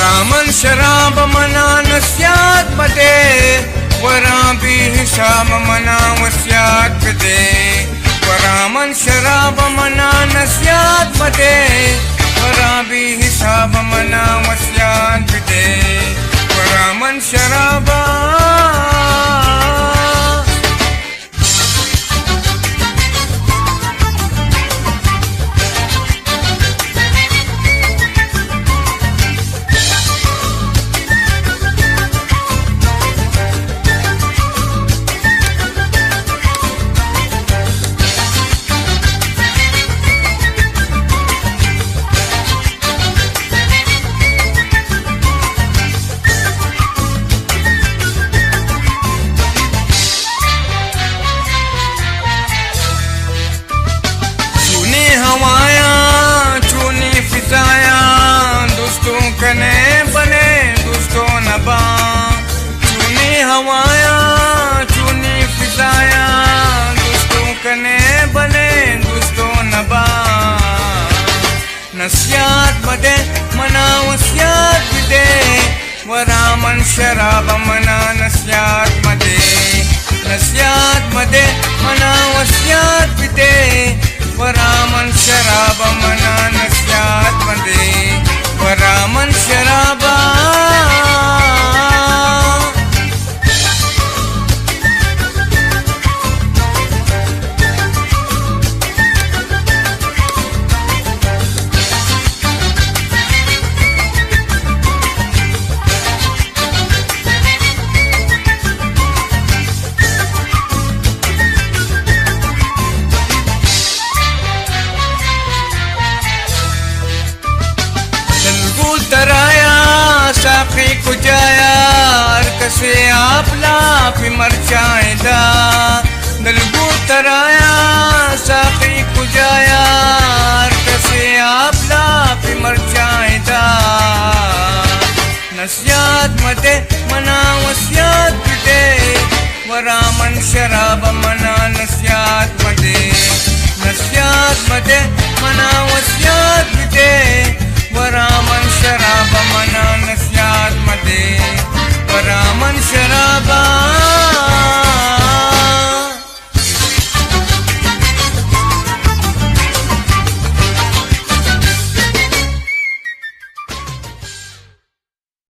वरामन शराब मना नस्यात मदे वरा भी हिसाब मना वस्यात दे वरामन शराब मना नस्यात मदे वरा भी हिसाब मना वस्यात दे वरामन शराबा कने बने दोस्तों नबा चुनी हवाया चुनी फिजाया दोस्तों कने बने दोस्तों नबा नस्यात बदे मना वसियात दे वरामन शराब मना नस्यात मदे नस्यात मदे मना वसियात दे वरामन शराब मना नस्यात मदे वरामन शराबा तराया साफी कुजाया कसे आपला फी मर जाएदा दलगू तराया साफी कुजाया कसे आपला फी मर जाएदा नस्यात मदे मना वसियात दे वरामन शराब मना नस्यात मदे मना वसियात